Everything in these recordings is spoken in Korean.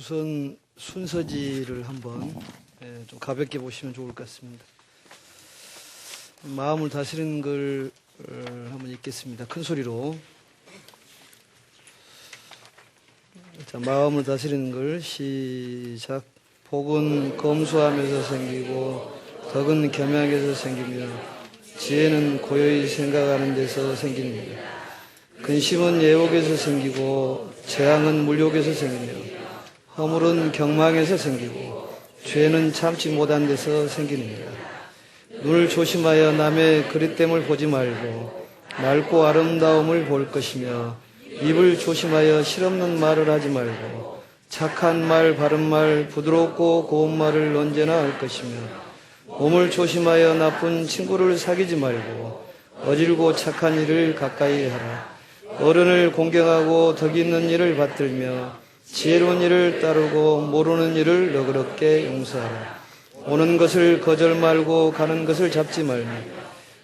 우선 순서지를 한번 좀 가볍게 보시면 좋을 것 같습니다. 마음을 다스리는 걸 한번 읽겠습니다. 큰 소리로. 자, 마음을 다스리는 걸 시작. 복은 검소함에서 생기고 덕은 겸양에서 생기며 지혜는 고요히 생각하는 데서 생깁니다. 근심은 예옥에서 생기고 재앙은 물욕에서 생기며 허물은 경망에서 생기고 죄는 참지 못한 데서 생깁니다. 눈을 조심하여 남의 그릇됨을 보지 말고 맑고 아름다움을 볼 것이며 입을 조심하여 실없는 말을 하지 말고 착한 말, 바른 말, 부드럽고 고운 말을 언제나 할 것이며 몸을 조심하여 나쁜 친구를 사귀지 말고 어질고 착한 일을 가까이 하라. 어른을 공경하고 덕 있는 일을 받들며 지혜로운 일을 따르고 모르는 일을 너그럽게 용서하라. 오는 것을 거절 말고 가는 것을 잡지 말며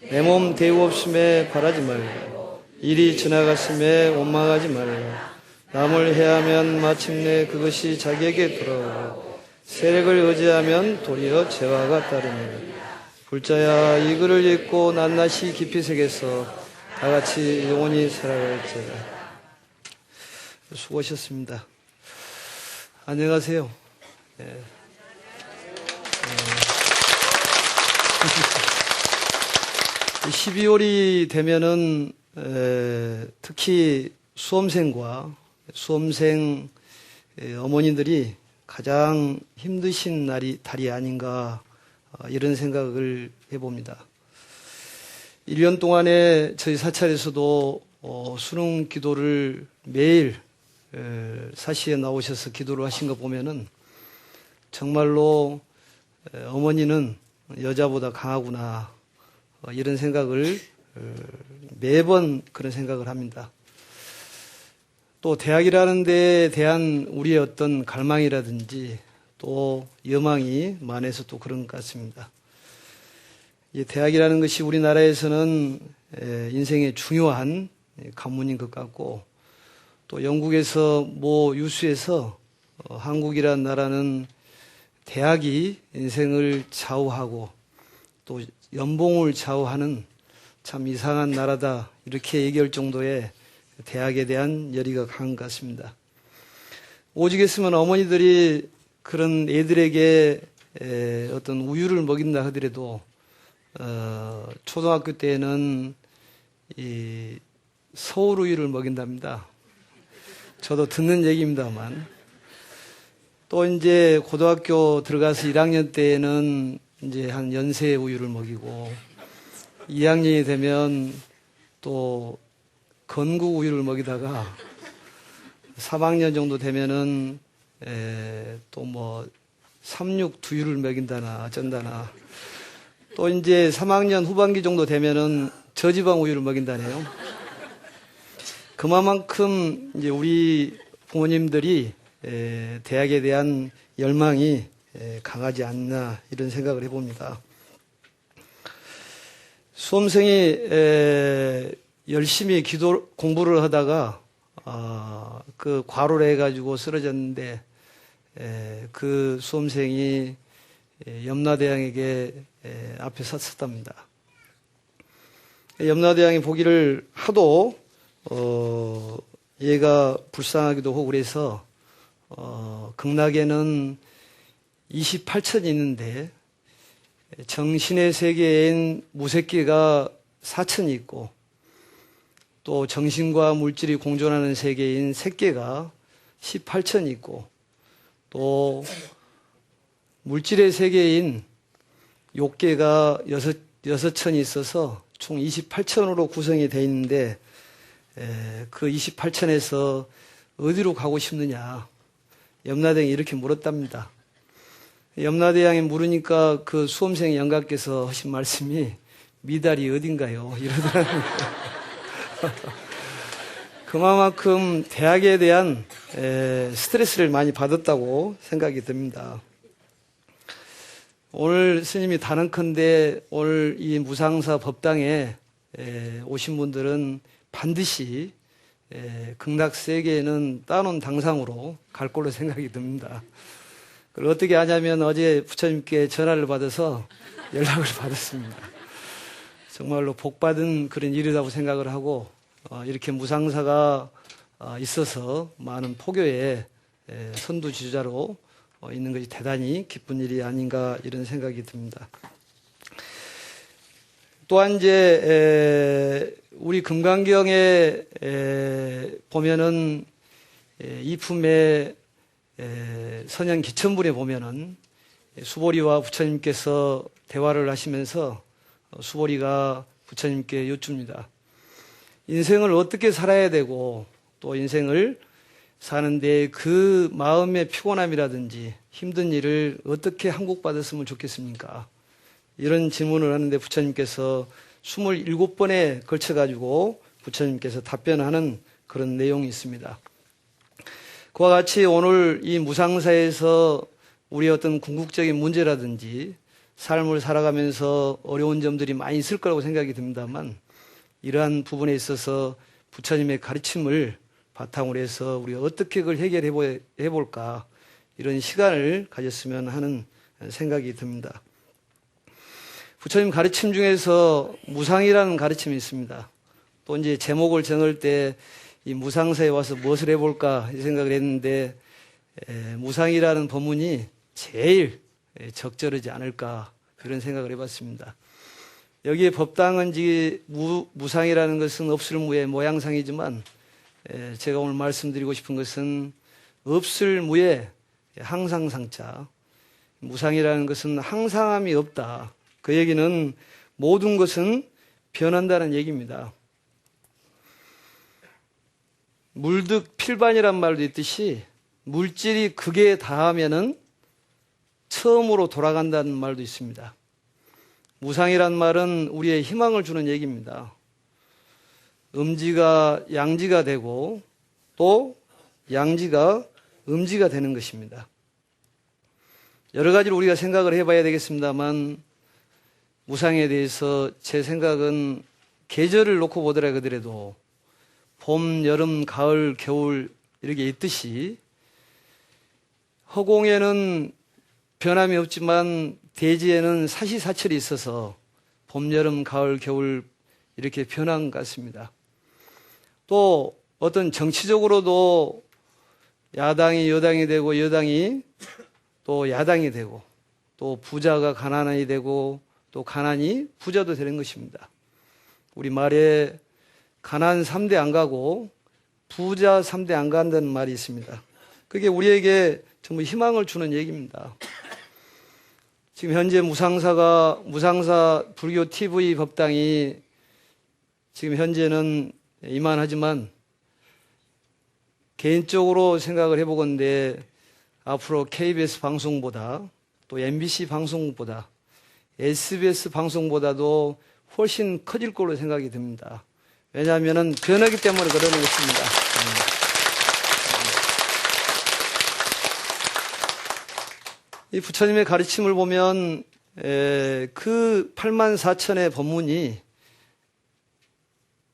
내 몸 대우 없음에 바라지 말고 일이 지나갔음에 원망하지 말라. 남을 해하면 마침내 그것이 자기에게 돌아오고 세력을 의지하면 도리어 재화가 따릅니다. 불자야 이 글을 읽고 낱낱이 깊이 새겨서 다같이 영원히 살아갈지어다. 수고하셨습니다. 안녕하세요. 네. 12월이 되면은 특히 수험생과 수험생 어머니들이 가장 힘드신 달이 아닌가 이런 생각을 해봅니다. 1년 동안에 저희 사찰에서도 수능 기도를 매일 사시에 나오셔서 기도를 하신 거 보면은 정말로 어머니는 여자보다 강하구나 이런 생각을 매번 그런 생각을 합니다. 또 대학이라는 데에 대한 우리의 어떤 갈망이라든지 또 여망이 많아서 또 그런 것 같습니다. 이 대학이라는 것이 우리나라에서는 인생의 중요한 관문인 것 같고 또 영국에서 모 유수에서 한국이라는 나라는 대학이 인생을 좌우하고 또 연봉을 좌우하는 참 이상한 나라다 이렇게 얘기할 정도의 대학에 대한 열의가 강한 것 같습니다. 오직 했으면 어머니들이 그런 애들에게 어떤 우유를 먹인다 하더라도 초등학교 때에는 이 서울 우유를 먹인답니다. 저도 듣는 얘기입니다만 또 이제 고등학교 들어가서 1학년 때에는 이제 한 연세 우유를 먹이고 2학년이 되면 또 건국 우유를 먹이다가 3학년 정도 되면은 또 뭐 삼육 두유를 먹인다나 어쩐다나 또 이제 3학년 후반기 정도 되면은 저지방 우유를 먹인다네요. 그만큼 이제 우리 부모님들이 대학에 대한 열망이 강하지 않나 이런 생각을 해봅니다. 수험생이 열심히 공부를 하다가 그 과로를 해가지고 쓰러졌는데 그 수험생이 염라대왕에게 앞에 섰었답니다. 염라대왕이 보기를 하도 얘가 불쌍하기도 하고 그래서 극락에는 28천이 있는데 정신의 세계인 무색계가 4천이 있고 또 정신과 물질이 공존하는 세계인 색계가 18천이 있고 또 물질의 세계인 욕계가 6천이 있어서 총 28천으로 구성이 되어 있는데 그 28천에서 어디로 가고 싶느냐 염라대왕이 이렇게 물었답니다. 염라대왕이 물으니까 그 수험생 영가께서 하신 말씀이 미달이 어딘가요? 이러더라고요. 그만큼 대학에 대한 스트레스를 많이 받았다고 생각이 듭니다. 오늘 스님이 단언컨대 오늘 이 무상사 법당에 오신 분들은 반드시 극락세계에는 따놓은 당상으로 갈 걸로 생각이 듭니다. 그걸 어떻게 하냐면 어제 부처님께 전화를 받아서 연락을 받았습니다. 정말로 복받은 그런 일이라고 생각을 하고 이렇게 무상사가 있어서 많은 포교의 선두지주자로 있는 것이 대단히 기쁜 일이 아닌가 이런 생각이 듭니다. 또한 이제 우리 금강경에 보면은 이품의 선현 기천분에 보면은 수보리와 부처님께서 대화를 하시면서 수보리가 부처님께 여쭙니다. 인생을 어떻게 살아야 되고 또 인생을 사는데 그 마음의 피곤함이라든지 힘든 일을 어떻게 항복받았으면 좋겠습니까? 이런 질문을 하는데 부처님께서 27번에 걸쳐가지고 부처님께서 답변하는 그런 내용이 있습니다. 그와 같이 오늘 이 무상사에서 우리 어떤 궁극적인 문제라든지 삶을 살아가면서 어려운 점들이 많이 있을 거라고 생각이 듭니다만 이러한 부분에 있어서 부처님의 가르침을 바탕으로 해서 우리가 어떻게 그걸 해결해 볼까 이런 시간을 가졌으면 하는 생각이 듭니다. 부처님 가르침 중에서 무상이라는 가르침이 있습니다. 또 이제 제목을 정할 때 이 무상사에 와서 무엇을 해볼까 이 생각을 했는데 무상이라는 법문이 제일 적절하지 않을까 그런 생각을 해봤습니다. 여기에 법당은 무상이라는 것은 없을 무의 모양상이지만 제가 오늘 말씀드리고 싶은 것은 없을 무의 항상상자. 무상이라는 것은 항상함이 없다. 그 얘기는 모든 것은 변한다는 얘기입니다. 물득 필반이란 말도 있듯이 물질이 극에 닿으면은 처음으로 돌아간다는 말도 있습니다. 무상이란 말은 우리의 희망을 주는 얘기입니다. 음지가 양지가 되고 또 양지가 음지가 되는 것입니다. 여러 가지로 우리가 생각을 해봐야 되겠습니다만 무상에 대해서 제 생각은 계절을 놓고 보더라 하더라도 봄, 여름, 가을, 겨울 이렇게 있듯이 허공에는 변함이 없지만 대지에는 사시사철이 있어서 봄, 여름, 가을, 겨울 이렇게 변한 것 같습니다. 또 어떤 정치적으로도 야당이 여당이 되고 여당이 또 야당이 되고 또 부자가 가난이 되고 또 가난이 부자도 되는 것입니다. 우리 말에 가난 3대 안 가고 부자 3대 안 간다는 말이 있습니다. 그게 우리에게 전부 희망을 주는 얘기입니다. 지금 현재 무상사 불교 TV 법당이 지금 현재는 이만하지만 개인적으로 생각을 해보건대 앞으로 KBS 방송보다 또 MBC 방송보다 SBS 방송보다도 훨씬 커질 걸로 생각이 듭니다. 왜냐하면 변하기 때문에 그러는 것입니다. 이 부처님의 가르침을 보면 그 84,000의 법문이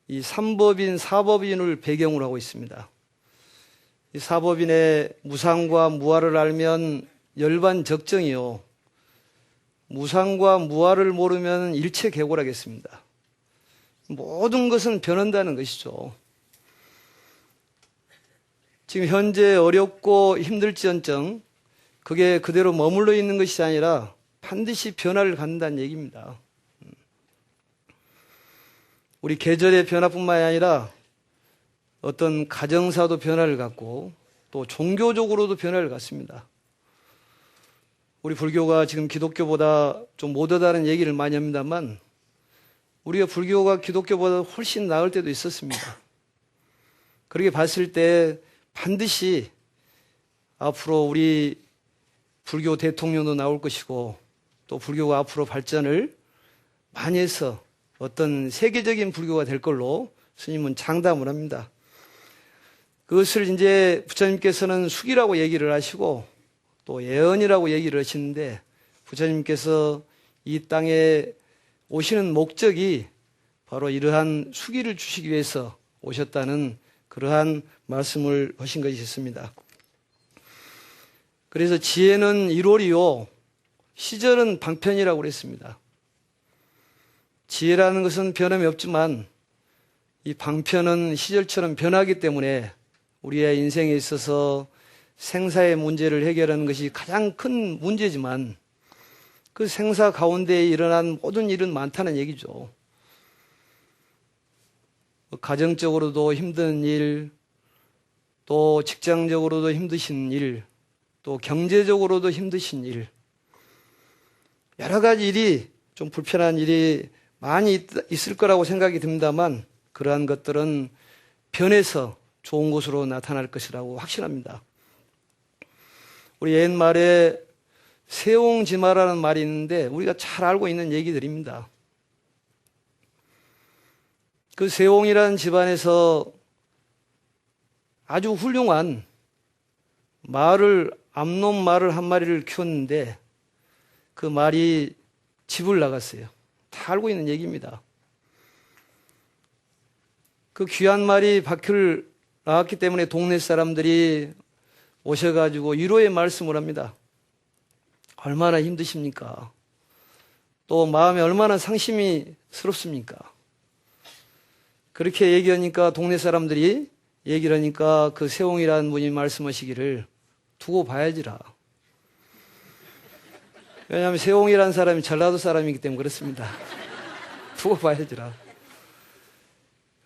이 삼법인, 사법인을 배경으로 하고 있습니다. 이 사법인의 무상과 무아를 알면 열반적정이요. 무상과 무아를 모르면 일체개고라겠습니다. 모든 것은 변한다는 것이죠. 지금 현재 어렵고 힘들지언정 그게 그대로 머물러 있는 것이 아니라 반드시 변화를 갖는다는 얘기입니다. 우리 계절의 변화뿐만 아니라 어떤 가정사도 변화를 갖고 또 종교적으로도 변화를 갖습니다. 우리 불교가 지금 기독교보다 좀 못하다는 얘기를 많이 합니다만 우리가 불교가 기독교보다 훨씬 나을 때도 있었습니다. 그렇게 봤을 때 반드시 앞으로 우리 불교 대통령도 나올 것이고 또 불교가 앞으로 발전을 많이 해서 어떤 세계적인 불교가 될 걸로 스님은 장담을 합니다. 그것을 이제 부처님께서는 숙이라고 얘기를 하시고 또 예언이라고 얘기를 하시는데 부처님께서 이 땅에 오시는 목적이 바로 이러한 수기를 주시기 위해서 오셨다는 그러한 말씀을 하신 것이 있습니다. 그래서 지혜는 1월이요, 시절은 방편이라고 그랬습니다. 지혜라는 것은 변함이 없지만 이 방편은 시절처럼 변하기 때문에 우리의 인생에 있어서 생사의 문제를 해결하는 것이 가장 큰 문제지만 그 생사 가운데에 일어난 모든 일은 많다는 얘기죠. 가정적으로도 힘든 일, 또 직장적으로도 힘드신 일, 또 경제적으로도 힘드신 일, 여러 가지 일이, 좀 불편한 일이 많이 있을 거라고 생각이 듭니다만 그러한 것들은 변해서 좋은 것으로 나타날 것이라고 확신합니다. 우리 옛말에 세옹지마라는 말이 있는데 우리가 잘 알고 있는 얘기들입니다. 그 세옹이라는 집안에서 아주 훌륭한 암놈 말을 한 마리를 키웠는데 그 말이 집을 나갔어요. 다 알고 있는 얘기입니다. 그 귀한 말이 밖을 나왔기 때문에 동네 사람들이 오셔가지고 위로의 말씀을 합니다. 얼마나 힘드십니까? 또 마음에 얼마나 상심이 스럽습니까? 그렇게 얘기하니까 동네 사람들이 얘기를 하니까 그 세옹이라는 분이 말씀하시기를 두고 봐야지라. 왜냐하면 세옹이라는 사람이 전라도 사람이기 때문에 그렇습니다. 두고 봐야지라.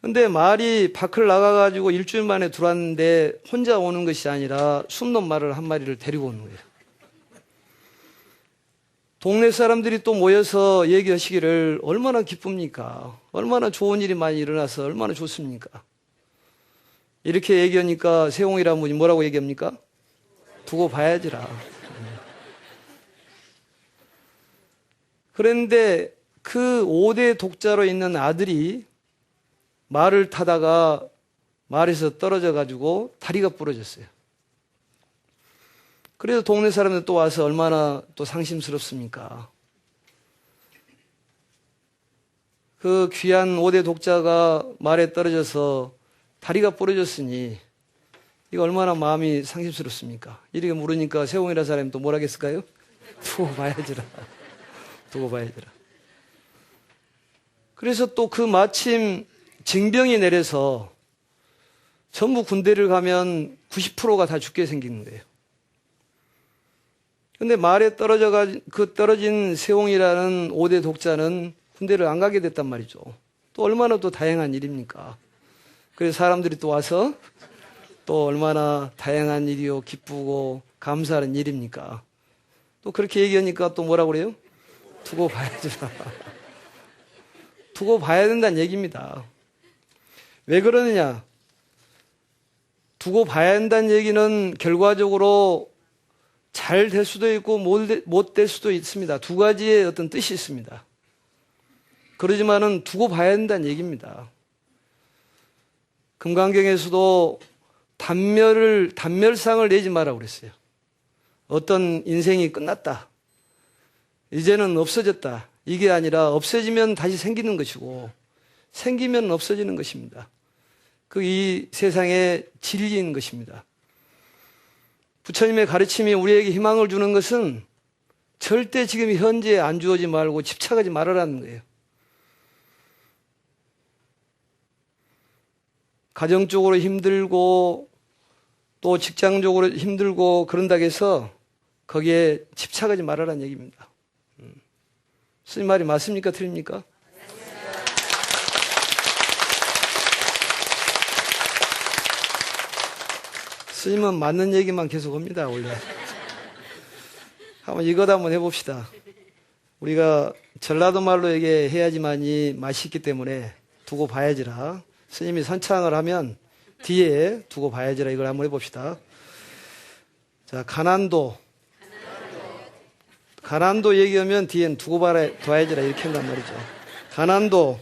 근데 말이 밖을 나가가지고 일주일 만에 들어왔는데 혼자 오는 것이 아니라 숨는 말을 한 마리를 데리고 오는 거예요. 동네 사람들이 또 모여서 얘기하시기를 얼마나 기쁩니까? 얼마나 좋은 일이 많이 일어나서 얼마나 좋습니까? 이렇게 얘기하니까 세옹이라는 분이 뭐라고 얘기합니까? 두고 봐야지라. 그런데 그 5대 독자로 있는 아들이 말을 타다가 말에서 떨어져 가지고 다리가 부러졌어요. 그래서 동네 사람들 또 와서 얼마나 또 상심스럽습니까? 그 귀한 5대 독자가 말에 떨어져서 다리가 부러졌으니 이거 얼마나 마음이 상심스럽습니까? 이렇게 물으니까 세옹이라는 사람이 또 뭐라 했을까요? 두고 봐야지라. 두고 봐야지라. 그래서 또 그 마침 징병이 내려서 전부 군대를 가면 90%가 다 죽게 생기는 거예요. 근데 말에 떨어진 세옹이라는 5대 독자는 군대를 안 가게 됐단 말이죠. 또 얼마나 또 다행한 일입니까? 그래서 사람들이 또 와서 또 얼마나 다행한 일이요, 기쁘고 감사하는 일입니까? 또 그렇게 얘기하니까 또 뭐라고 그래요? 두고 봐야지. 두고 봐야 된다는 얘기입니다. 왜 그러느냐? 두고 봐야 한다는 얘기는 결과적으로 잘 될 수도 있고 못 될 수도 있습니다. 두 가지의 어떤 뜻이 있습니다. 그러지만은 두고 봐야 한다는 얘기입니다. 금강경에서도 단멸상을 내지 마라고 그랬어요. 어떤 인생이 끝났다. 이제는 없어졌다. 이게 아니라 없어지면 다시 생기는 것이고 생기면 없어지는 것입니다. 그 이 세상의 진리인 것입니다. 부처님의 가르침이 우리에게 희망을 주는 것은 절대 지금 현재에 안주하지 말고 집착하지 말아라는 거예요. 가정적으로 힘들고 또 직장적으로 힘들고 그런다고 해서 거기에 집착하지 말아라는 얘기입니다. 스님 말이 맞습니까? 틀립니까? 스님은 맞는 얘기만 계속 합니다, 원래. 한번 이것 한번 해봅시다. 우리가 전라도 말로 얘기해야지만이 맛이 있기 때문에 두고 봐야지라. 스님이 선창을 하면 뒤에 두고 봐야지라 이걸 한번 해봅시다. 자, 가난도 얘기하면 뒤엔 두고 봐야지라 이렇게 한단 말이죠. 가난도,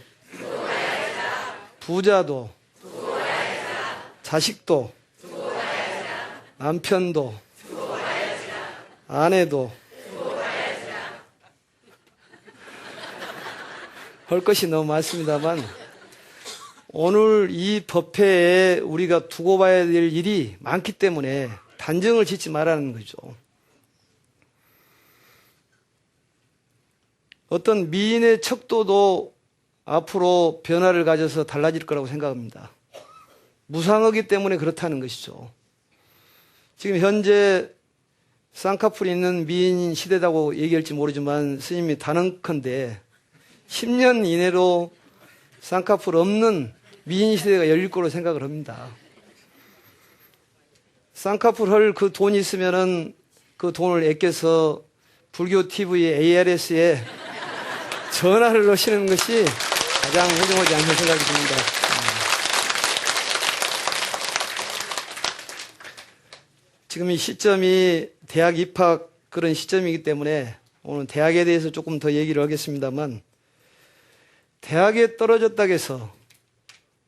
부자도, 자식도, 남편도, 아내도, 할 것이 너무 많습니다만 오늘 이 법회에 우리가 두고 봐야 될 일이 많기 때문에 단정을 짓지 말라는 거죠. 어떤 미인의 척도도 앞으로 변화를 가져서 달라질 거라고 생각합니다. 무상하기 때문에 그렇다는 것이죠. 지금 현재 쌍꺼풀이 있는 미인 시대라고 얘기할지 모르지만 스님이 단언컨대 10년 이내로 쌍꺼풀 없는 미인 시대가 열릴 거로 생각을 합니다. 쌍꺼풀 할 그 돈이 있으면은 그 돈을 아껴서 불교 TV ARS에 전화를 넣으시는 것이 가장 훌륭하지 않는 생각이 듭니다. 지금 이 시점이 대학 입학 그런 시점이기 때문에 오늘 대학에 대해서 조금 더 얘기를 하겠습니다만, 대학에 떨어졌다고 해서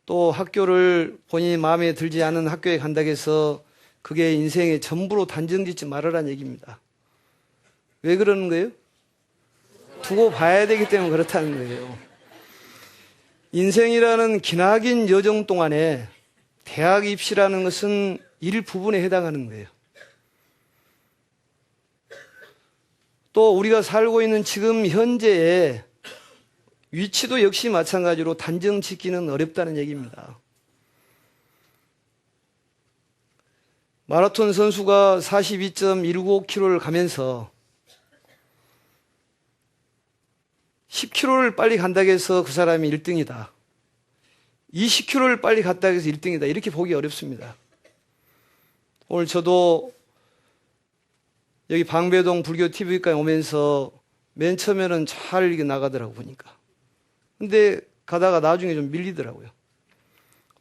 또 학교를 본인이 마음에 들지 않은 학교에 간다고 해서 그게 인생의 전부로 단정짓지 말으라는 얘기입니다. 왜 그러는 거예요? 두고 봐야 되기 때문에 그렇다는 거예요. 인생이라는 기나긴 여정 동안에 대학 입시라는 것은 일부분에 해당하는 거예요. 또 우리가 살고 있는 지금 현재의 위치도 역시 마찬가지로 단정 짓기는 어렵다는 얘기입니다. 마라톤 선수가 42.195km를 가면서 10km를 빨리 간다고 해서 그 사람이 1등이다. 20km를 빨리 갔다고 해서 1등이다. 이렇게 보기 어렵습니다. 오늘 저도 여기 방배동 불교 TV까지 오면서 맨 처음에는 잘 이게 나가더라고 보니까. 근데 가다가 나중에 좀 밀리더라고요.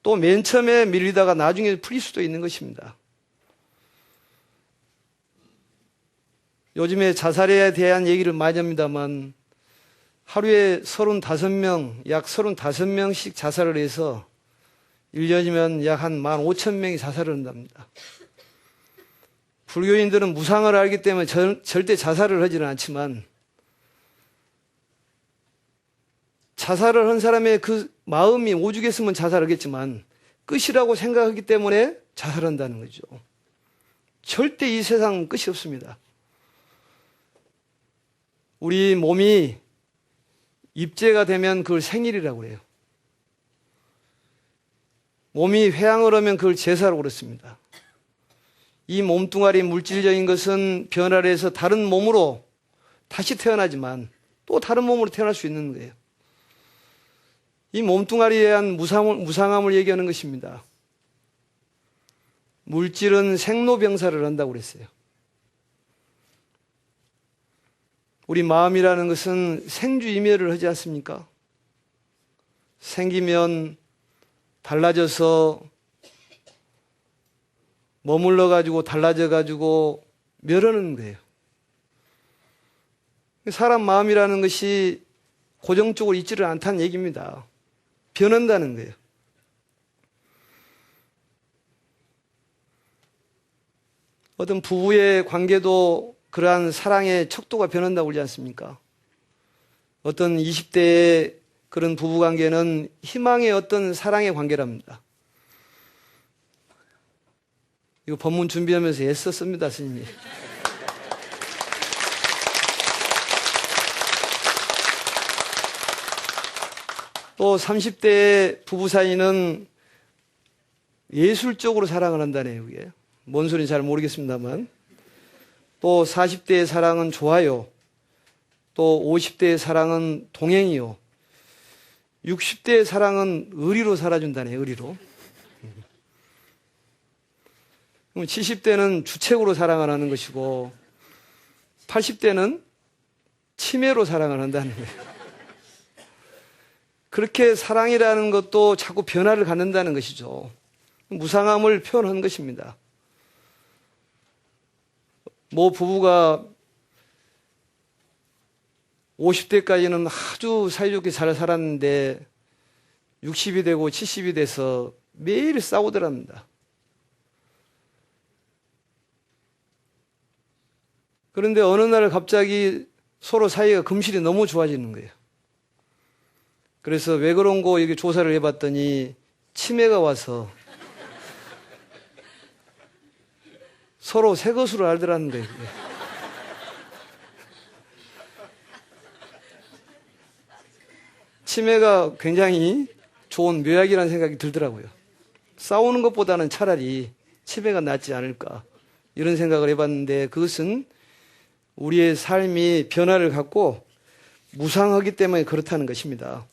또 맨 처음에 밀리다가 나중에 풀릴 수도 있는 것입니다. 요즘에 자살에 대한 얘기를 많이 합니다만 하루에 35명, 약 35명씩 자살을 해서 1년이면 약 한 15,000명이 자살을 한답니다. 불교인들은 무상을 알기 때문에 절대 자살을 하지는 않지만 자살을 한 사람의 그 마음이 오죽했으면 자살하겠지만 끝이라고 생각하기 때문에 자살한다는 거죠. 절대 이 세상은 끝이 없습니다. 우리 몸이 입제가 되면 그걸 생일이라고 그래요. 몸이 회항을 하면 그걸 제사라고 그랬습니다. 이 몸뚱아리 물질적인 것은 변화를 해서 다른 몸으로 다시 태어나지만 또 다른 몸으로 태어날 수 있는 거예요. 이 몸뚱아리에 대한 무상함을 얘기하는 것입니다. 물질은 생로병사를 한다고 그랬어요. 우리 마음이라는 것은 생주이멸을 하지 않습니까? 생기면 달라져서 머물러가지고 달라져가지고 멸하는 거예요. 사람 마음이라는 것이 고정적으로 있지를 않다는 얘기입니다. 변한다는 거예요. 어떤 부부의 관계도 그러한 사랑의 척도가 변한다고 그러지 않습니까? 어떤 20대의 그런 부부관계는 희망의 어떤 사랑의 관계랍니다. 이거 법문 준비하면서 애썼습니다, 스님이. 또 30대의 부부 사이는 예술적으로 사랑을 한다네요, 그게. 뭔 소리인지 잘 모르겠습니다만. 또 40대의 사랑은 좋아요. 또 50대의 사랑은 동행이요. 60대의 사랑은 의리로 살아준다네요, 의리로. 70대는 주책으로 사랑을 하는 것이고 80대는 치매로 사랑을 한다는 거예요. 그렇게 사랑이라는 것도 자꾸 변화를 갖는다는 것이죠. 무상함을 표현한 것입니다. 뭐 부부가 50대까지는 아주 사이좋게 잘 살았는데 60이 되고 70이 돼서 매일 싸우더랍니다. 그런데 어느 날 갑자기 서로 사이가 금실이 너무 좋아지는 거예요. 그래서 왜 그런고 여기 조사를 해봤더니 치매가 와서 서로 새 것으로 알더라는 거예요. 치매가 굉장히 좋은 묘약이라는 생각이 들더라고요. 싸우는 것보다는 차라리 치매가 낫지 않을까 이런 생각을 해봤는데, 그것은 우리의 삶이 변화를 갖고 무상하기 때문에 그렇다는 것입니다.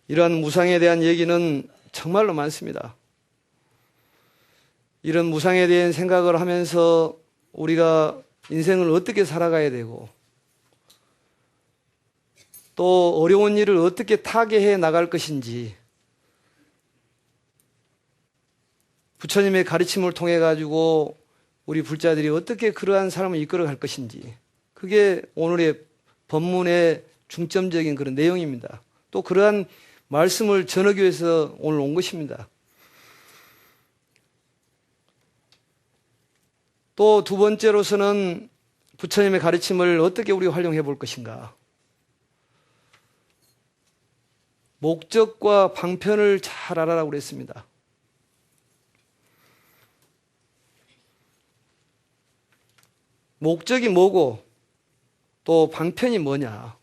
이러한 무상에 대한 얘기는 정말로 많습니다. 이런 무상에 대한 생각을 하면서 우리가 인생을 어떻게 살아가야 되고 또 어려운 일을 어떻게 타개해 나갈 것인지, 부처님의 가르침을 통해 가지고 우리 불자들이 어떻게 그러한 삶을 이끌어 갈 것인지, 그게 오늘의 법문의 중점적인 그런 내용입니다. 또 그러한 말씀을 전하기 위해서 오늘 온 것입니다. 또 두 번째로서는 부처님의 가르침을 어떻게 우리가 활용해 볼 것인가. 목적과 방편을 잘 알아라고 그랬습니다. 목적이 뭐고 또 방편이 뭐냐.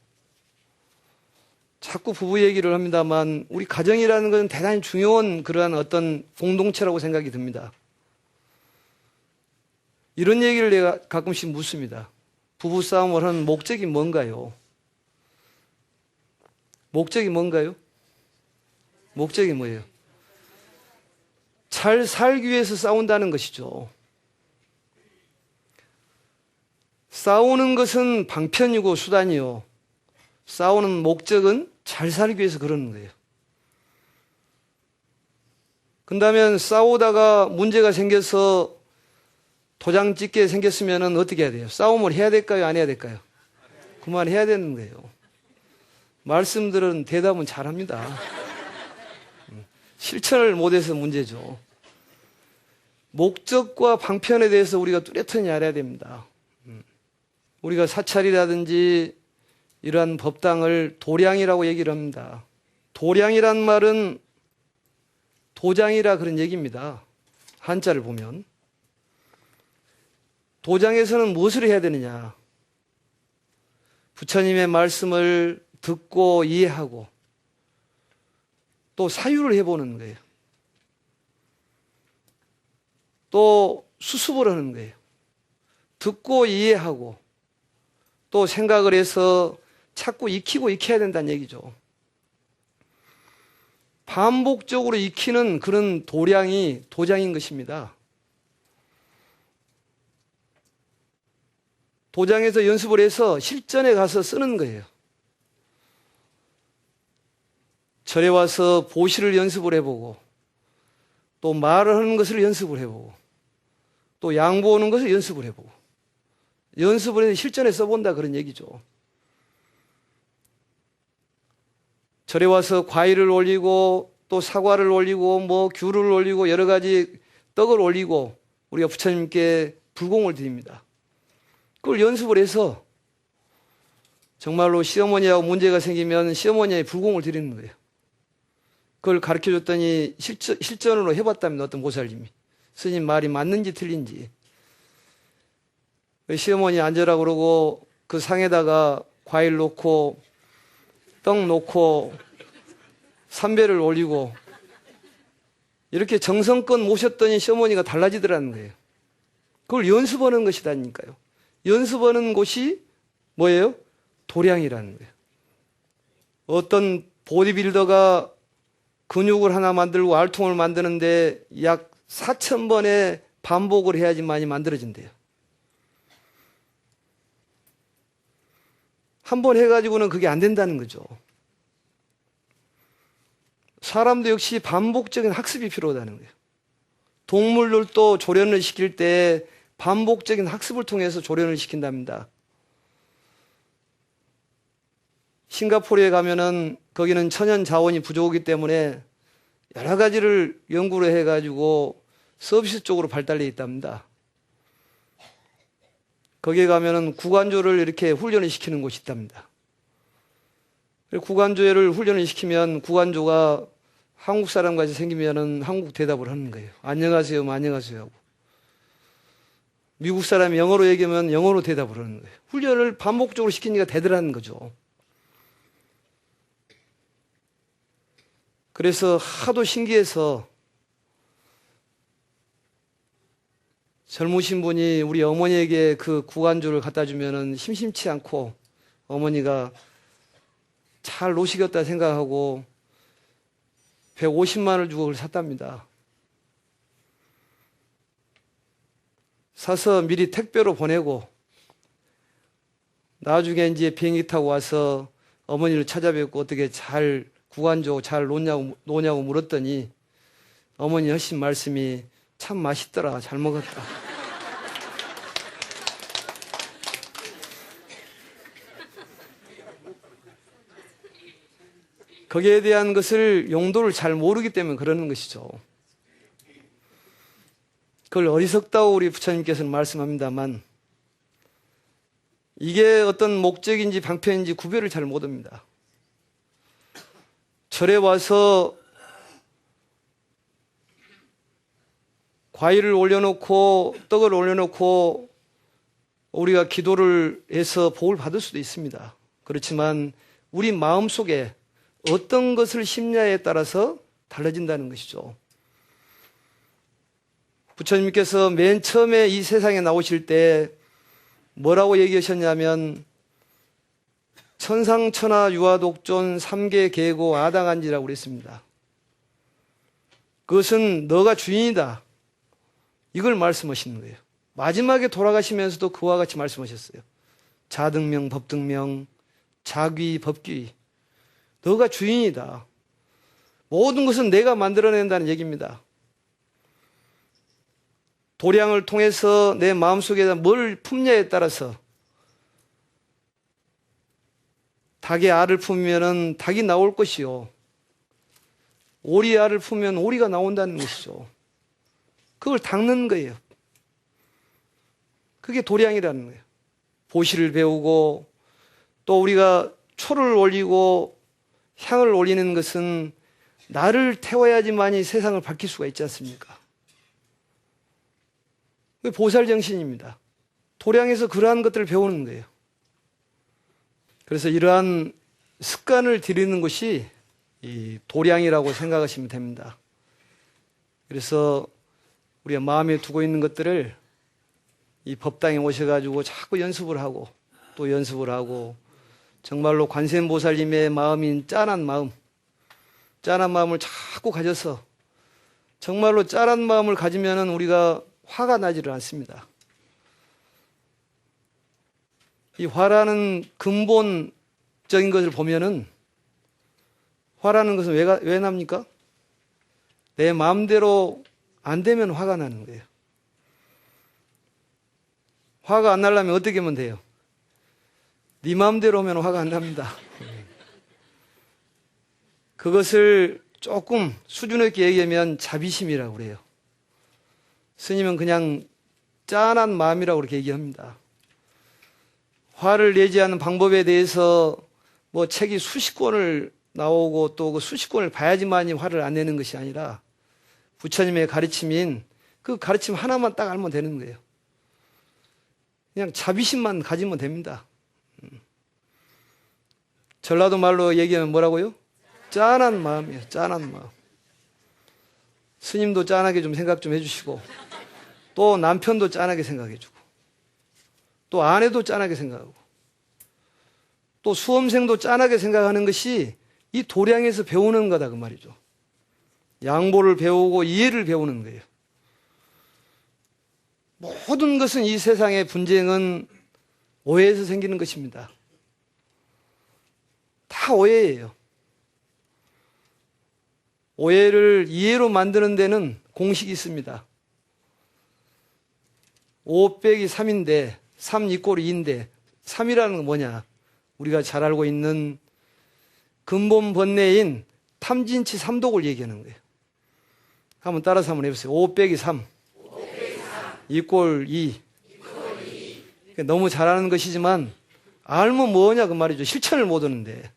자꾸 부부 얘기를 합니다만 우리 가정이라는 것은 대단히 중요한 그러한 어떤 공동체라고 생각이 듭니다. 이런 얘기를 내가 가끔씩 묻습니다. 부부싸움을 하는 목적이 뭔가요? 목적이 뭔가요? 목적이 뭐예요? 잘 살기 위해서 싸운다는 것이죠. 싸우는 것은 방편이고 수단이요. 싸우는 목적은 잘 살기 위해서 그러는 거예요. 그렇다면 싸우다가 문제가 생겨서 도장 찍게 생겼으면 어떻게 해야 돼요? 싸움을 해야 될까요? 안 해야 될까요? 그만해야 되는 거예요. 말씀들은 대답은 잘합니다. 실천을 못해서 문제죠. 목적과 방편에 대해서 우리가 뚜렷하게 알아야 됩니다. 우리가 사찰이라든지 이러한 법당을 도량이라고 얘기를 합니다. 도량이란 말은 도장이라 그런 얘기입니다. 한자를 보면. 도장에서는 무엇을 해야 되느냐? 부처님의 말씀을 듣고 이해하고 또 사유를 해보는 거예요. 또 수습을 하는 거예요. 듣고 이해하고 또 생각을 해서 자꾸 익히고 익혀야 된다는 얘기죠. 반복적으로 익히는 그런 도량이 도장인 것입니다. 도장에서 연습을 해서 실전에 가서 쓰는 거예요. 절에 와서 보시를 연습을 해보고 또 말을 하는 것을 연습을 해보고 또 양보하는 것을 연습을 해보고 연습을 해서 실전에 써본다 그런 얘기죠. 절에 와서 과일을 올리고 또 사과를 올리고 뭐 귤을 올리고 여러 가지 떡을 올리고 우리가 부처님께 불공을 드립니다. 그걸 연습을 해서 정말로 시어머니하고 문제가 생기면 시어머니의 불공을 드리는 거예요. 그걸 가르쳐줬더니 실전으로 해봤답니다. 어떤 보살님이. 스님 말이 맞는지 틀린지. 시어머니 앉으라 그러고 그 상에다가 과일 놓고 떡 놓고 삼배를 올리고 이렇게 정성껏 모셨더니 시어머니가 달라지더라는 거예요. 그걸 연습하는 것이다니까요. 연습하는 곳이 뭐예요? 도량이라는 거예요. 어떤 보디빌더가 근육을 하나 만들고 알통을 만드는데 약 4,000번의 반복을 해야지만이 만들어진대요. 한 번 해가지고는 그게 안 된다는 거죠. 사람도 역시 반복적인 학습이 필요하다는 거예요. 동물들도 조련을 시킬 때 반복적인 학습을 통해서 조련을 시킨답니다. 싱가포르에 가면은 거기는 천연 자원이 부족하기 때문에 여러 가지를 연구를 해가지고 서비스 쪽으로 발달되어 있답니다. 거기에 가면은 구간조를 이렇게 훈련을 시키는 곳이 있답니다. 구간조회를 훈련을 시키면 구간조가 한국 사람 같이 생기면은 한국 대답을 하는 거예요. 안녕하세요, 안녕하세요 하고. 미국 사람이 영어로 얘기하면 영어로 대답을 하는 거예요. 훈련을 반복적으로 시키니까 되더라는 거죠. 그래서 하도 신기해서 젊으신 분이 우리 어머니에게 그 구간조를 갖다 주면은 심심치 않고 어머니가 잘 노시겠다 생각하고 150만 원을 주고 그걸 샀답니다. 사서 미리 택배로 보내고 나중에 이제 비행기 타고 와서 어머니를 찾아뵙고 어떻게 잘 구간조 잘 노냐고 물었더니 어머니 하신 말씀이 참 맛있더라. 잘 먹었다. 거기에 대한 것을 용도를 잘 모르기 때문에 그러는 것이죠. 그걸 어리석다고 우리 부처님께서는 말씀합니다만 이게 어떤 목적인지 방편인지 구별을 잘 못합니다. 절에 와서 과일을 올려놓고 떡을 올려놓고 우리가 기도를 해서 복을 받을 수도 있습니다. 그렇지만 우리 마음속에 어떤 것을 심냐에 따라서 달라진다는 것이죠. 부처님께서 맨 처음에 이 세상에 나오실 때 뭐라고 얘기하셨냐면 천상천하 유아독존 삼계 계고 아당한지라고 그랬습니다. 그것은 너가 주인이다. 이걸 말씀하시는 거예요. 마지막에 돌아가시면서도 그와 같이 말씀하셨어요. 자등명, 법등명, 자귀, 법귀. 너가 주인이다. 모든 것은 내가 만들어낸다는 얘기입니다. 도량을 통해서 내 마음속에 뭘 품냐에 따라서 닭의 알을 품으면 닭이 나올 것이요. 오리의 알을 품으면 오리가 나온다는 것이죠. 그걸 닦는 거예요. 그게 도량이라는 거예요. 보시를 배우고 또 우리가 초를 올리고 향을 올리는 것은 나를 태워야지만이 세상을 밝힐 수가 있지 않습니까? 그게 보살정신입니다. 도량에서 그러한 것들을 배우는 거예요. 그래서 이러한 습관을 들이는 것이 이 도량이라고 생각하시면 됩니다. 그래서 우리가 마음에 두고 있는 것들을 이 법당에 오셔가지고 자꾸 연습을 하고 또 연습을 하고 정말로 관세음보살님의 마음인 짠한 마음을 자꾸 가져서 정말로 짠한 마음을 가지면은 우리가 화가 나지를 않습니다. 이 화라는 근본적인 것을 보면은 화라는 것은 왜 납니까? 내 마음대로 안 되면 화가 나는 거예요. 화가 안 나려면 어떻게 하면 돼요? 네 마음대로 하면 화가 안 납니다. 그것을 조금 수준 있게 얘기하면 자비심이라고 그래요. 스님은 그냥 짠한 마음이라고 그렇게 얘기합니다. 화를 내지 않는 방법에 대해서 뭐 책이 수십 권을 나오고 또 그 수십 권을 봐야지만이 화를 안 내는 것이 아니라 부처님의 가르침인 그 가르침 하나만 딱 알면 되는 거예요. 그냥 자비심만 가지면 됩니다. 전라도 말로 얘기하면 뭐라고요? 짠한 마음이에요. 짠한 마음. 스님도 짠하게 좀 생각 좀 해주시고 또 남편도 짠하게 생각해주고 또 아내도 짠하게 생각하고 또 수험생도 짠하게 생각하는 것이 이 도량에서 배우는 거다 그 말이죠. 양보를 배우고 이해를 배우는 거예요. 모든 것은 이 세상의 분쟁은 오해에서 생기는 것입니다. 다 오해예요. 오해를 이해로 만드는 데는 공식이 있습니다. 5 빼기 3인데 3 이꼴 2인데 3이라는 건 뭐냐? 우리가 잘 알고 있는 근본 번뇌인 탐진치 삼독을 얘기하는 거예요. 한번 따라서 한번 해보세요. 5 빼기 3 이꼴 2. 너무 잘하는 것이지만 알면 뭐냐 그 말이죠. 실천을 못 하는데.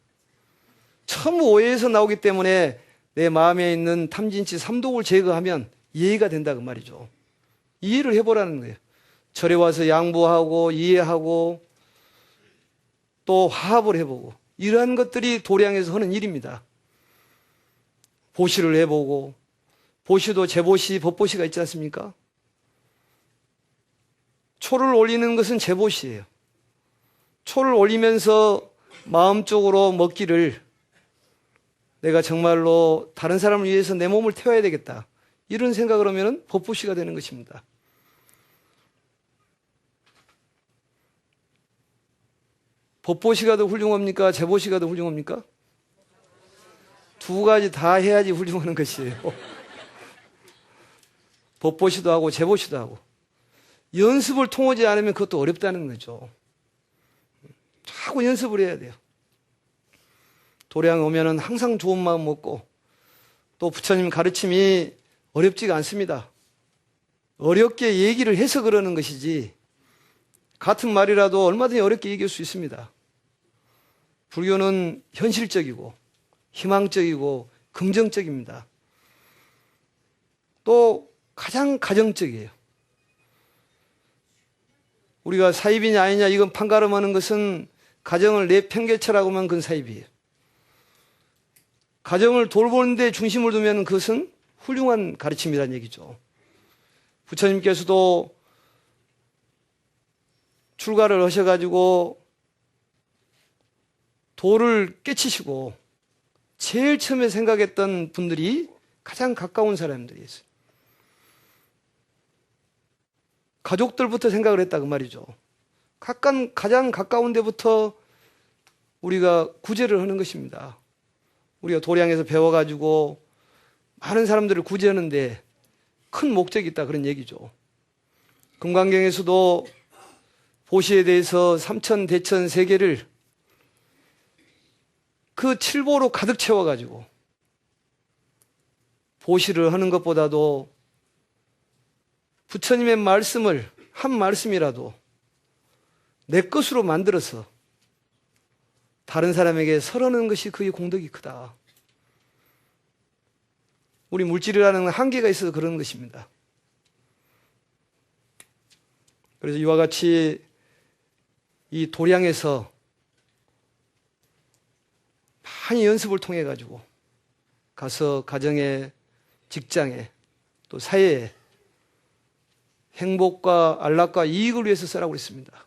전부 오해에서 나오기 때문에 내 마음에 있는 탐진치 삼독을 제거하면 이해가 된다 그 말이죠. 이해를 해보라는 거예요. 절에 와서 양보하고 이해하고 또 화합을 해보고 이러한 것들이 도량에서 하는 일입니다. 보시를 해보고 보시도 제보시, 법보시가 있지 않습니까? 초를 올리는 것은 제보시예요. 초를 올리면서 마음적으로 먹기를 내가 정말로 다른 사람을 위해서 내 몸을 태워야 되겠다. 이런 생각을 하면 법보시가 되는 것입니다. 법보시가 더 훌륭합니까? 제보시가 더 훌륭합니까? 두 가지 다 해야지 훌륭한 것이에요. 법보시도 하고 제보시도 하고. 연습을 통하지 않으면 그것도 어렵다는 거죠. 자꾸 연습을 해야 돼요. 도량에 오면은 항상 좋은 마음 먹고 또 부처님 가르침이 어렵지가 않습니다. 어렵게 얘기를 해서 그러는 것이지 같은 말이라도 얼마든지 어렵게 얘기할 수 있습니다. 불교는 현실적이고 희망적이고 긍정적입니다. 또 가장 가정적이에요. 우리가 사입이냐 아니냐 이건 판가름하는 것은 가정을 내팽개쳐라고 하면 그건 사입이에요. 가정을 돌보는 데 중심을 두면 그것은 훌륭한 가르침이라는 얘기죠. 부처님께서도 출가를 하셔가지고 도를 깨치시고 제일 처음에 생각했던 분들이 가장 가까운 사람들이었어요. 가족들부터 생각을 했다 그 말이죠. 가장 가까운 데부터 우리가 구제를 하는 것입니다. 우리가 도량에서 배워가지고 많은 사람들을 구제하는데 큰 목적이 있다 그런 얘기죠. 금강경에서도 보시에 대해서 삼천, 대천, 세계를 그 칠보로 가득 채워가지고 보시를 하는 것보다도 부처님의 말씀을 한 말씀이라도 내 것으로 만들어서 다른 사람에게 설하는 것이 그의 공덕이 크다. 우리 물질이라는 한계가 있어서 그런 것입니다. 그래서 이와 같이 이 도량에서 많이 연습을 통해 가지고 가서 가정에, 직장에, 또 사회에 행복과 안락과 이익을 위해서 쓰라고 그랬습니다.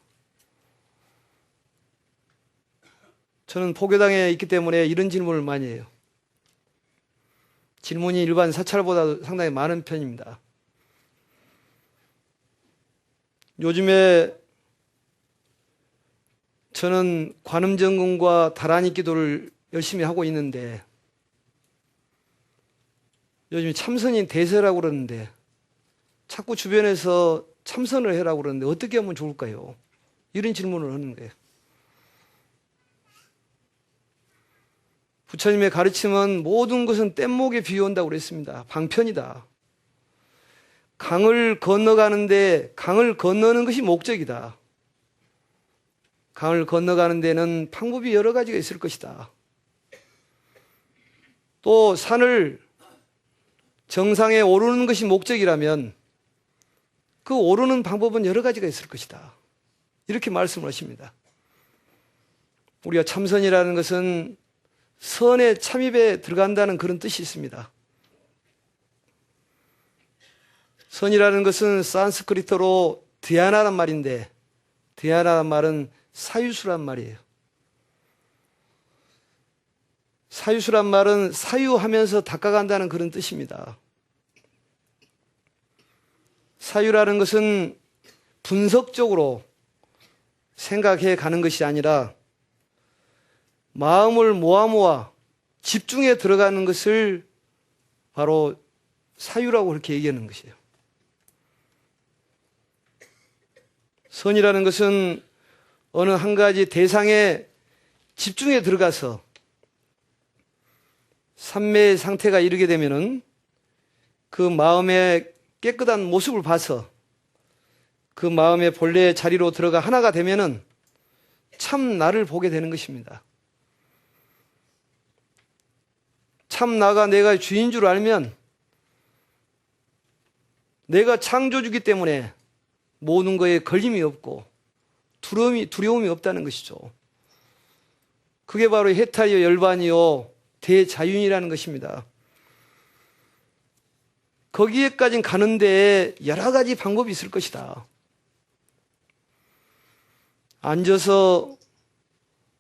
저는 포교당에 있기 때문에 이런 질문을 많이 해요. 질문이 일반 사찰보다 상당히 많은 편입니다. 요즘에 저는 관음정금과 다란이 기도를 열심히 하고 있는데 요즘 참선인 대세라고 그러는데 자꾸 주변에서 참선을 해라고 그러는데 어떻게 하면 좋을까요? 이런 질문을 하는 거예요. 부처님의 가르침은 모든 것은 뗏목에 비유한다고 그랬습니다. 방편이다. 강을 건너가는데 강을 건너는 것이 목적이다. 강을 건너가는 데는 방법이 여러 가지가 있을 것이다. 또 산을 정상에 오르는 것이 목적이라면 그 오르는 방법은 여러 가지가 있을 것이다. 이렇게 말씀을 하십니다. 우리가 참선이라는 것은 선의 참입에 들어간다는 그런 뜻이 있습니다. 선이라는 것은 산스크리트로 드야나란 말인데 드야나란 말은 사유수란 말이에요. 사유수란 말은 사유하면서 닦아간다는 그런 뜻입니다. 사유라는 것은 분석적으로 생각해 가는 것이 아니라 마음을 모아 집중해 들어가는 것을 바로 사유라고 그렇게 얘기하는 것이에요. 선이라는 것은 어느 한 가지 대상에 집중해 들어가서 삼매의 상태가 이르게 되면은 그 마음의 깨끗한 모습을 봐서 그 마음의 본래의 자리로 들어가 하나가 되면은 참 나를 보게 되는 것입니다. 참 나가 내가 주인 줄 알면 내가 창조주기 때문에 모든 거에 걸림이 없고 두려움이 없다는 것이죠. 그게 바로 해탈이요 열반이요 대자윤이라는 것입니다. 거기에까지 가는데 여러 가지 방법이 있을 것이다. 앉아서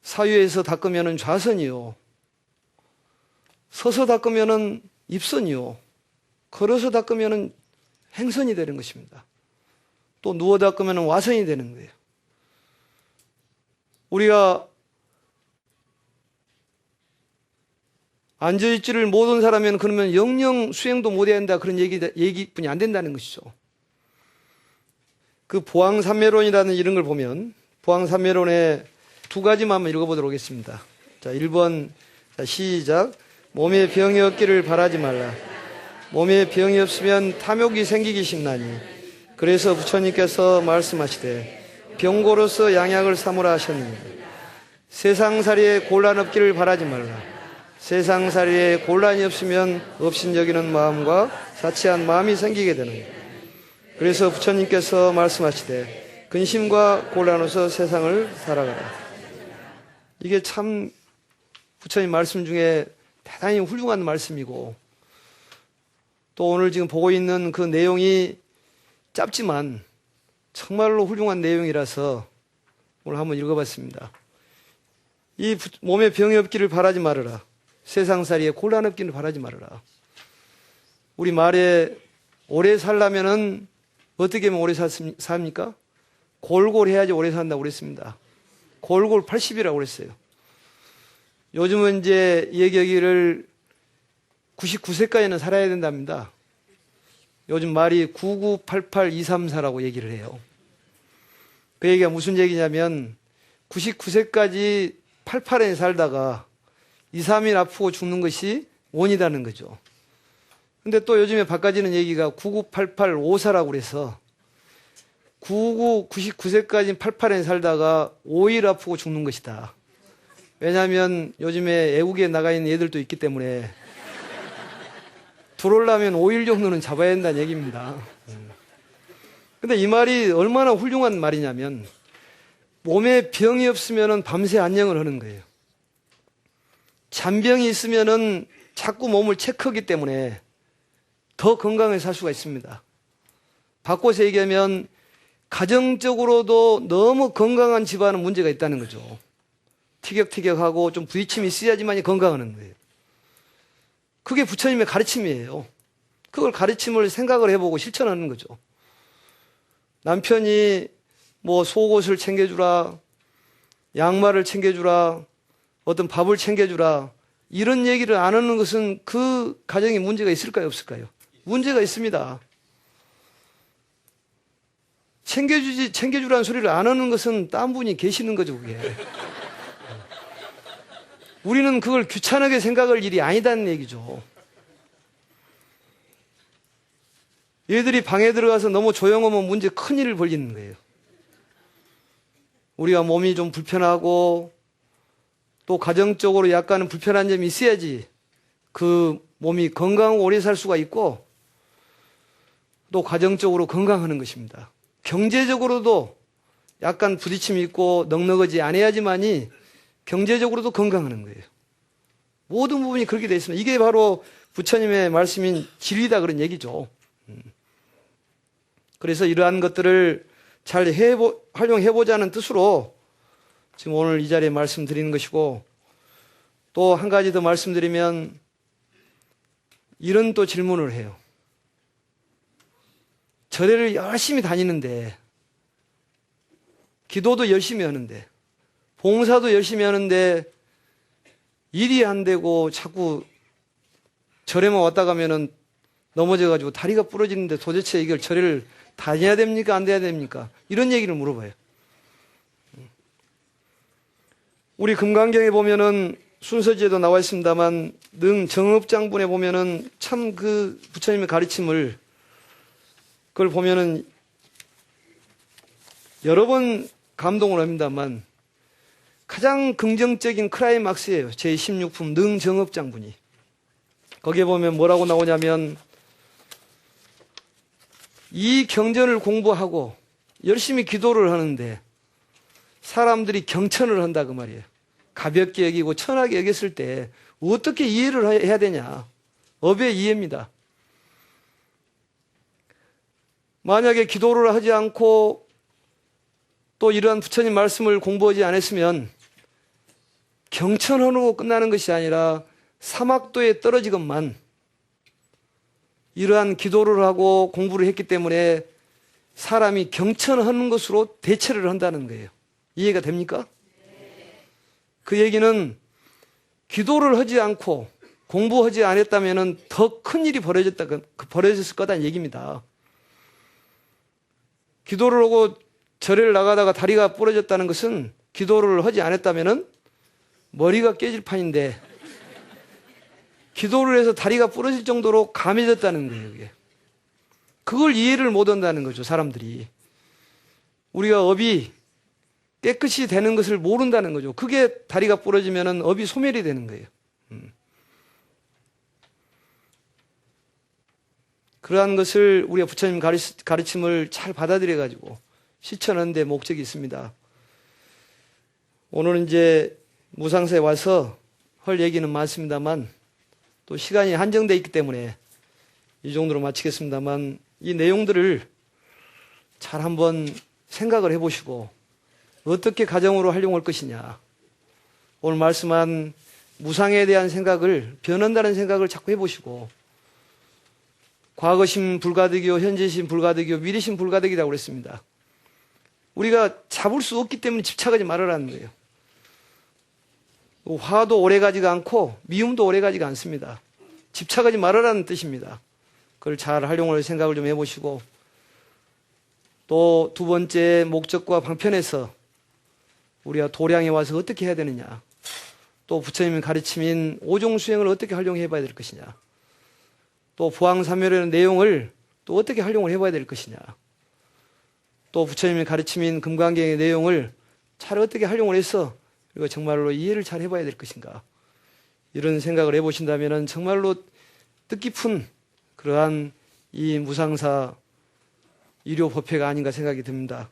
사유에서 닦으면 좌선이요, 서서 닦으면 입선이요, 걸어서 닦으면 행선이 되는 것입니다. 또 누워 닦으면 와선이 되는 거예요. 우리가 앉아있지를 못한 사람이면 그러면 영영 수행도 못해야 한다, 그런 얘기뿐이 안 된다는 것이죠. 그 보왕삼매론이라는 이런 걸 보면 보왕삼매론의 두 가지만 한번 읽어보도록 하겠습니다. 자, 1번. 자, 시작. 몸에 병이 없기를 바라지 말라. 몸에 병이 없으면 탐욕이 생기기 쉽나니. 그래서 부처님께서 말씀하시되 병고로서 양약을 삼으라 하셨느니라. 세상살이에 곤란 없기를 바라지 말라. 세상살이에 곤란이 없으면 업신여기는 마음과 사치한 마음이 생기게 되느니라. 그래서 부처님께서 말씀하시되 근심과 곤란으로서 세상을 살아가라. 이게 참 부처님 말씀 중에 대단히 훌륭한 말씀이고, 또 오늘 지금 보고 있는 그 내용이 짧지만 정말로 훌륭한 내용이라서 오늘 한번 읽어봤습니다. 이 몸에 병이 없기를 바라지 말아라. 세상살이에 곤란 없기를 바라지 말아라. 우리 말에 오래 살려면은 어떻게 하면 오래 삽니까? 골골 해야지 오래 산다고 그랬습니다. 골골 80이라고 그랬어요. 요즘은 이제 얘기하기를 99세까지는 살아야 된답니다. 요즘 말이 9988234라고 얘기를 해요. 그 얘기가 무슨 얘기냐면 99세까지 88에 살다가 2, 3일 아프고 죽는 것이 원이라는 거죠. 근데 또 요즘에 바꿔지는 얘기가 998854라고 그래서 99세까지 88에 살다가 5일 아프고 죽는 것이다. 왜냐하면 요즘에 애국에 나가 있는 애들도 있기 때문에 들어오려면 5일 정도는 잡아야 된다는 얘기입니다. 근데 이 말이 얼마나 훌륭한 말이냐면 몸에 병이 없으면 밤새 안녕을 하는 거예요. 잔병이 있으면 자꾸 몸을 체크하기 때문에 더 건강하게 살 수가 있습니다. 바꿔서 얘기하면 가정적으로도 너무 건강한 집안은 문제가 있다는 거죠. 티격태격하고 좀 부딪힘이 있어야지만 건강하는 거예요. 그게 부처님의 가르침이에요. 그걸 가르침을 생각을 해보고 실천하는 거죠. 남편이 뭐 속옷을 챙겨주라, 양말을 챙겨주라, 어떤 밥을 챙겨주라, 이런 얘기를 안 하는 것은 그 가정에 문제가 있을까요, 없을까요? 문제가 있습니다. 챙겨주라는 소리를 안 하는 것은 딴 분이 계시는 거죠, 그게. 우리는 그걸 귀찮게 생각할 일이 아니다는 얘기죠. 얘들이 방에 들어가서 너무 조용하면 문제 큰일을 벌리는 거예요. 우리가 몸이 좀 불편하고 또 가정적으로 약간은 불편한 점이 있어야지 그 몸이 건강하고 오래 살 수가 있고 또 가정적으로 건강하는 것입니다. 경제적으로도 약간 부딪힘이 있고 넉넉하지 않아야지만이 경제적으로도 건강하는 거예요. 모든 부분이 그렇게 되어 있습니다. 이게 바로 부처님의 말씀인 진리다 그런 얘기죠. 그래서 이러한 것들을 잘 활용해보자는 뜻으로 지금 오늘 이 자리에 말씀드리는 것이고, 또 한 가지 더 말씀드리면 이런 또 질문을 해요. 절에를 열심히 다니는데, 기도도 열심히 하는데, 봉사도 열심히 하는데 일이 안 되고 자꾸 절에만 왔다 가면은 넘어져가지고 다리가 부러지는데 도대체 이걸 절에를 다녀야 됩니까? 안 돼야 됩니까? 이런 얘기를 물어봐요. 우리 금강경에 보면은 순서지에도 나와 있습니다만 능정업장분에 보면은 참 그 부처님의 가르침을 그걸 보면은 여러 번 감동을 합니다만 가장 긍정적인 클라이막스예요. 제16품 능정업장분이. 거기에 보면 뭐라고 나오냐면 이 경전을 공부하고 열심히 기도를 하는데 사람들이 경천을 한다 그 말이에요. 가볍게 여기고 천하게 여겼을 때 어떻게 이해를 해야 되냐. 업의 이해입니다. 만약에 기도를 하지 않고 또 이러한 부처님 말씀을 공부하지 않았으면 경천하고 끝나는 것이 아니라 사막도에 떨어지건만 이러한 기도를 하고 공부를 했기 때문에 사람이 경천하는 것으로 대체를 한다는 거예요. 이해가 됩니까? 그 얘기는 기도를 하지 않고 공부하지 않았다면 더 큰 일이 벌어졌을 거다는 얘기입니다. 기도를 하고 절에를 나가다가 다리가 부러졌다는 것은 기도를 하지 않았다면 머리가 깨질 판인데 기도를 해서 다리가 부러질 정도로 감해졌다는 거예요. 그게. 그걸 이해를 못 한다는 거죠, 사람들이. 우리가 업이 깨끗이 되는 것을 모른다는 거죠. 그게 다리가 부러지면 업이 소멸이 되는 거예요. 그러한 것을 우리가 부처님 가르침을 잘 받아들여가지고 실천하는 데 목적이 있습니다. 오늘은 이제 무상사에 와서 할 얘기는 많습니다만 또 시간이 한정되어 있기 때문에 이 정도로 마치겠습니다만 이 내용들을 잘 한번 생각을 해보시고 어떻게 가정으로 활용할 것이냐. 오늘 말씀한 무상에 대한 생각을 변한다는 생각을 자꾸 해보시고 과거심 불가득이요, 현재심 불가득이요, 미래심 불가득이라고 그랬습니다. 우리가 잡을 수 없기 때문에 집착하지 말으라는 거예요. 화도 오래가지가 않고 미움도 오래가지가 않습니다. 집착하지 말으라는 뜻입니다. 그걸 잘 활용할 생각을 좀 해보시고 또 두 번째 목적과 방편에서 우리가 도량에 와서 어떻게 해야 되느냐, 또 부처님의 가르침인 오종수행을 어떻게 활용해 봐야 될 것이냐, 또 부항삼멸의 내용을 또 어떻게 활용을 해봐야 될 것이냐, 또 부처님의 가르침인 금강경의 내용을 잘 어떻게 활용을 해서 우리가 정말로 이해를 잘 해봐야 될 것인가, 이런 생각을 해보신다면 정말로 뜻깊은 그러한 이 무상사 일요법회가 아닌가 생각이 듭니다.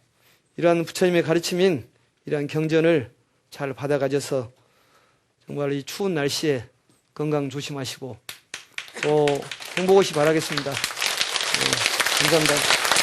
이러한 부처님의 가르침인 이러한 경전을 잘 받아가져서 정말 이 추운 날씨에 건강 조심하시고 또 행복하시 바라겠습니다. 네, 감사합니다.